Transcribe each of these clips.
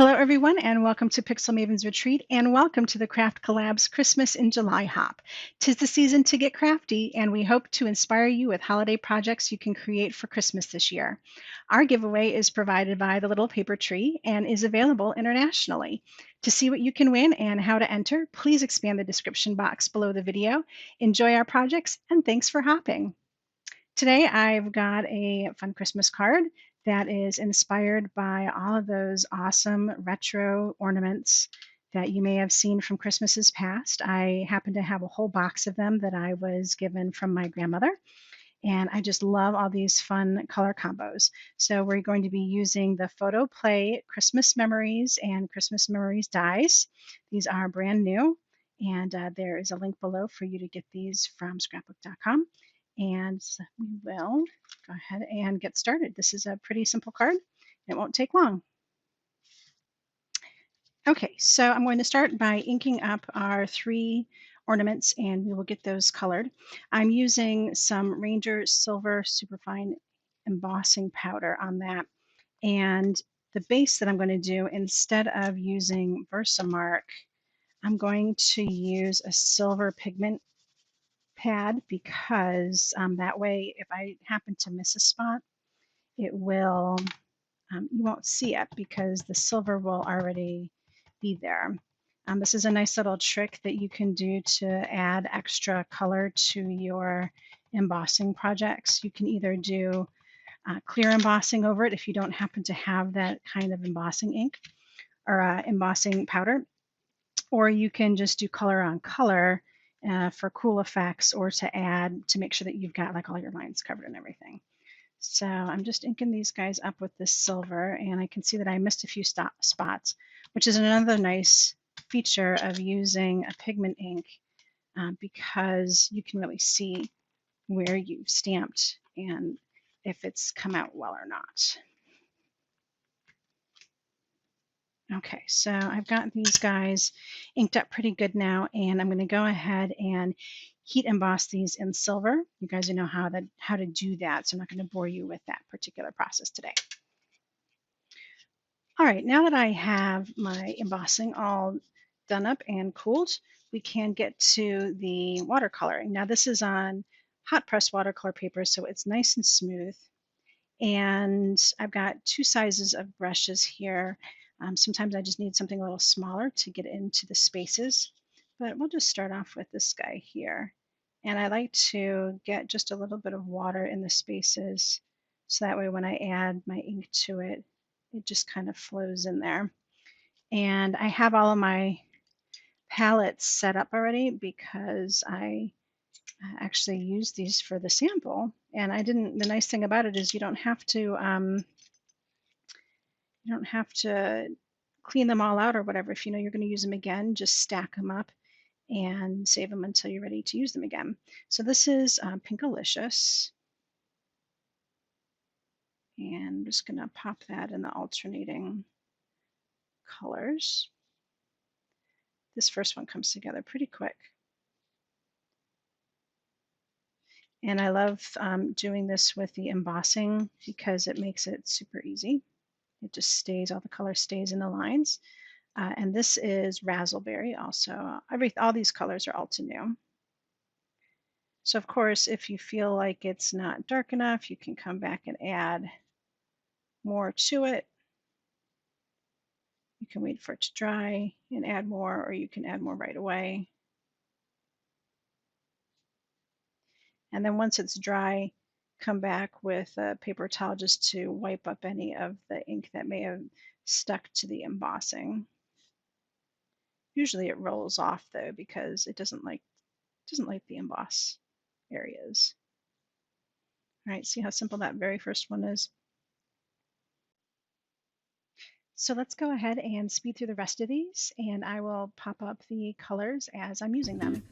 Hello, everyone, and welcome to Pixel Maven's Retreat, and welcome to the Craft Collabs Christmas in July Hop. 'Tis the season to get crafty, and we hope to inspire you with holiday projects you can create for Christmas this year. Our giveaway is provided by the Little Paper Tree and is available internationally. To see what you can win and how to enter, please expand the description box below the video. Enjoy our projects, and thanks for hopping. Today I've got a fun Christmas card that is inspired by all of those awesome retro ornaments that you may have seen from Christmases past. I happen to have a whole box of them that I was given from my grandmother, and I just love all these fun color combos. So we're going to be using the Photo Play Christmas Memories and Christmas Memories dies. These are brand new, and there is a link below for you to get these from scrapbook.com. And we will go ahead and get started. This is a pretty simple card. It won't take long. Okay, so I'm going to start by inking up our 3 ornaments, and we will get those colored. I'm using some Ranger Silver Superfine embossing powder on that. And the base that I'm going to do, instead of using Versamark, I'm going to use a silver pigment pad, because that way if I happen to miss a spot, it will, you won't see it because the silver will already be there. This is a nice little trick that you can do to add extra color to your embossing projects. You can either do clear embossing over it if you don't happen to have that kind of embossing ink or embossing powder, or you can just do color on color for cool effects, or to add to make sure that you've got like all your lines covered and everything. So I'm just inking these guys up with this silver, and I can see that I missed a few spots, which is another nice feature of using a pigment ink, because you can really see where you've stamped and if it's come out well or not. Okay, so I've got these guys inked up pretty good now, and I'm going to go ahead and heat emboss these in silver. You guys know how to do that, so I'm not going to bore you with that particular process today. All right, now that I have my embossing all done up and cooled, we can get to the watercoloring. Now this is on hot press watercolor paper, so it's nice and smooth. And I've got 2 sizes of brushes here. Sometimes I just need something a little smaller to get into the spaces, but we'll just start off with this guy here. And I like to get just a little bit of water in the spaces, so that way when I add my ink to it, it just kind of flows in there. And I have all of my palettes set up already because I actually used these for the sample, and the nice thing about it is you don't have to clean them all out or whatever. If you know you're going to use them again, just stack them up and save them until you're ready to use them again. So this is Pinkalicious, and I'm just going to pop that in the alternating colors. This first one comes together pretty quick. And I love doing this with the embossing because it makes it super easy. It just stays, all the color stays in the lines. And this is Razzleberry also. All these colors are Ulta New. So of course, if you feel like it's not dark enough, you can come back and add more to it. You can wait for it to dry and add more, or you can add more right away. And then once it's dry, come back with a paper towel just to wipe up any of the ink that may have stuck to the embossing. Usually it rolls off though, because it doesn't like the emboss areas. All right, see how simple that very first one is? So let's go ahead and speed through the rest of these, and I will pop up the colors as I'm using them.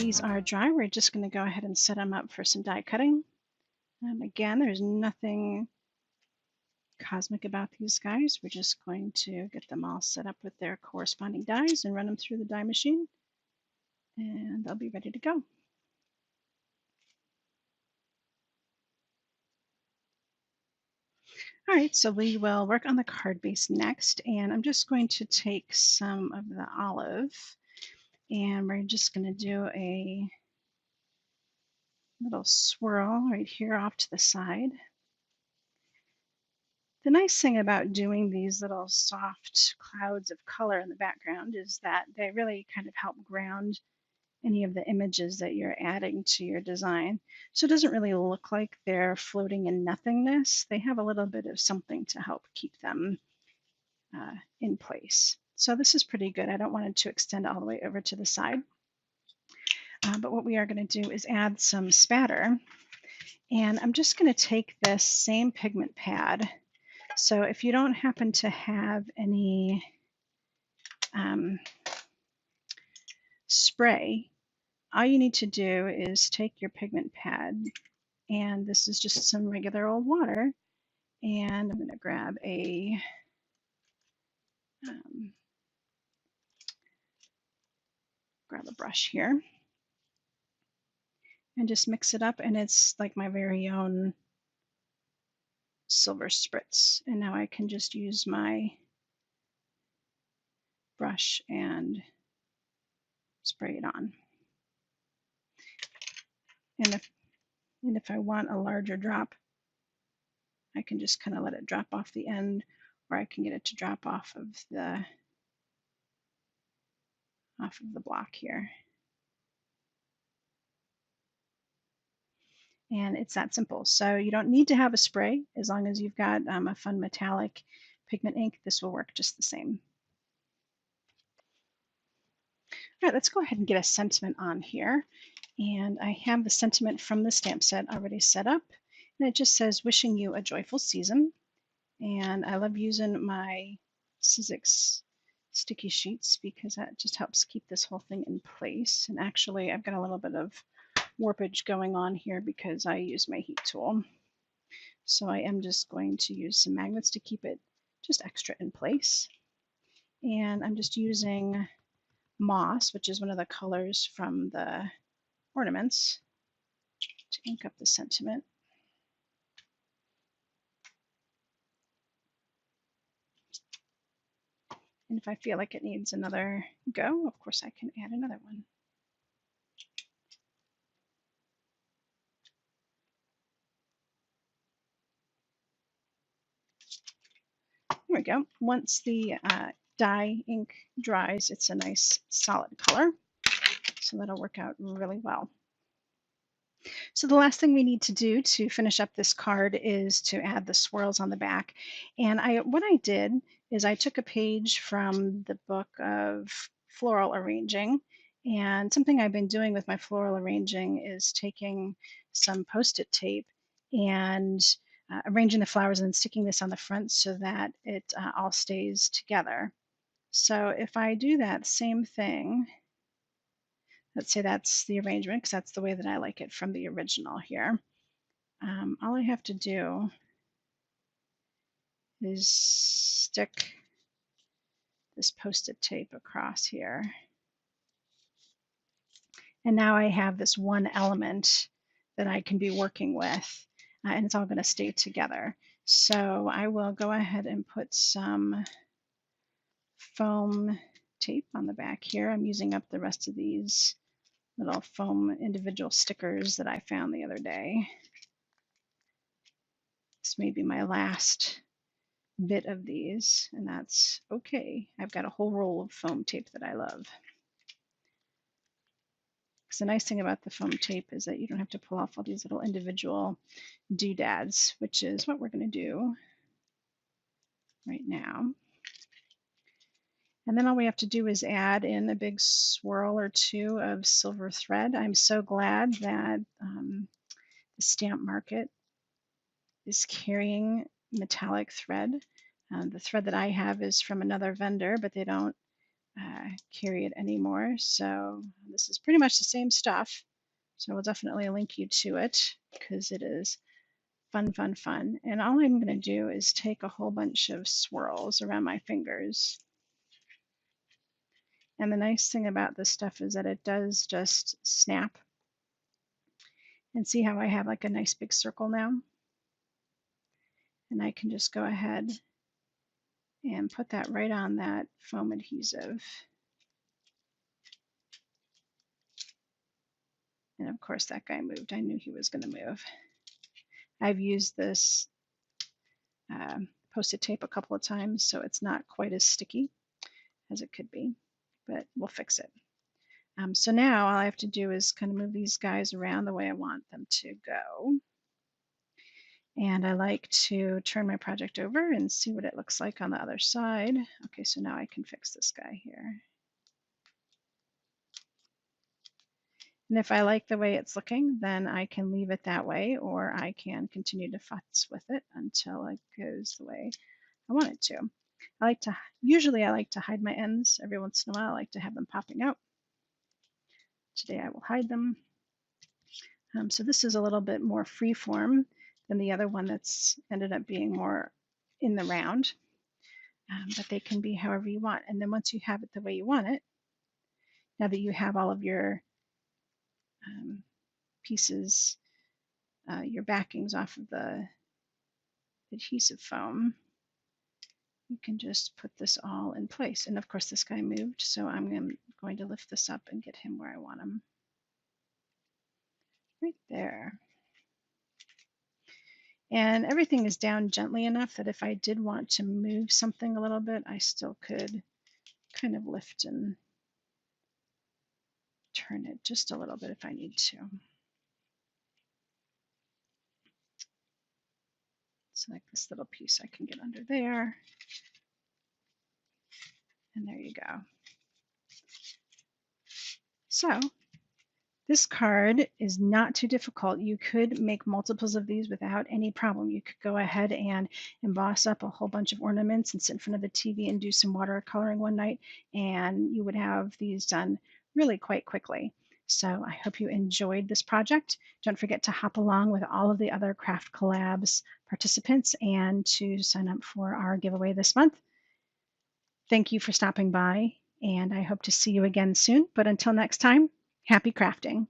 these are dry, we're just going to go ahead and set them up for some die cutting. Again, there's nothing cosmic about these guys. We're just going to get them all set up with their corresponding dies and run them through the die machine, and they'll be ready to go. All right, so we will work on the card base next, and I'm just going to take some of the olive, and we're just going to do a little swirl right here off to the side. The nice thing about doing these little soft clouds of color in the background is that they really kind of help ground any of the images that you're adding to your design. So it doesn't really look like they're floating in nothingness. They have a little bit of something to help keep them in place. So this is pretty good. I don't want it to extend all the way over to the side. But what we are going to do is add some spatter. And I'm just going to take this same pigment pad. So if you don't happen to have any spray, all you need to do is take your pigment pad, and this is just some regular old water, and I'm going to grab a brush here and just mix it up, and it's like my very own silver spritz. And now I can just use my brush and spray it on. And if I want a larger drop, I can just kind of let it drop off the end, or I can get it to drop off of the block here. And it's that simple. So you don't need to have a spray. As long as you've got a fun metallic pigment ink, this will work just the same. All right, let's go ahead and get a sentiment on here. And I have the sentiment from the stamp set already set up. And it just says, wishing you a joyful season. And I love using my Sizzix sticky sheets because that just helps keep this whole thing in place. And actually, I've got a little bit of warpage going on here because I use my heat tool. So I am just going to use some magnets to keep it just extra in place. And I'm just using moss, which is one of the colors from the ornaments, to ink up the sentiment. And if I feel like it needs another go, of course I can add another one. There we go. Once the dye ink dries, it's a nice solid color. So that'll work out really well. So the last thing we need to do to finish up this card is to add the swirls on the back. And what I did is I took a page from the book of floral arranging. And something I've been doing with my floral arranging is taking some Post-it tape and arranging the flowers and then sticking this on the front so that it all stays together. So if I do that same thing, let's say that's the arrangement because that's the way that I like it from the original here. All I have to do is stick this Post-it tape across here. And now I have this one element that I can be working with, and it's all going to stay together. So I will go ahead and put some foam tape on the back here. I'm using up the rest of these little foam individual stickers that I found the other day. This may be my last bit of these, and that's okay. I've got a whole roll of foam tape that I love. Because the nice thing about the foam tape is that you don't have to pull off all these little individual doodads, which is what we're going to do right now. And then all we have to do is add in a big swirl or two of silver thread. I'm so glad that the Stamp Market is carrying metallic thread. The thread that I have is from another vendor, but they don't carry it anymore. So this is pretty much the same stuff. So we'll definitely link you to it because it is fun, fun, fun. And all I'm going to do is take a whole bunch of swirls around my fingers. And the nice thing about this stuff is that it does just snap. And see how I have like a nice big circle now? And I can just go ahead and put that right on that foam adhesive. And of course that guy moved. I knew he was going to move. I've used this post-it tape a couple of times, so it's not quite as sticky as it could be, but we'll fix it. So now all I have to do is kind of move these guys around the way I want them to go. And I like to turn my project over and see what it looks like on the other side. Okay, so now I can fix this guy here. And if I like the way it's looking, then I can leave it that way, or I can continue to futz with it until it goes the way I want it to. Usually I like to hide my ends. Every once in a while I like to have them popping out. Today I will hide them. So this is a little bit more free form than the other one that's ended up being more in the round. But they can be however you want. And then once you have it the way you want it, now that you have all of your pieces, your backings off of the adhesive foam, you can just put this all in place. And of course this guy moved, so I'm going to lift this up and get him where I want him. Right there. And everything is down gently enough that if I did want to move something a little bit, I still could kind of lift and turn it just a little bit if I need to. So like this little piece I can get under there. And there you go. So this card is not too difficult. You could make multiples of these without any problem. You could go ahead and emboss up a whole bunch of ornaments and sit in front of the TV and do some watercoloring one night, and you would have these done really quite quickly. So I hope you enjoyed this project. Don't forget to hop along with all of the other Craft Collabs participants and to sign up for our giveaway this month. Thank you for stopping by, and I hope to see you again soon. But until next time, happy crafting.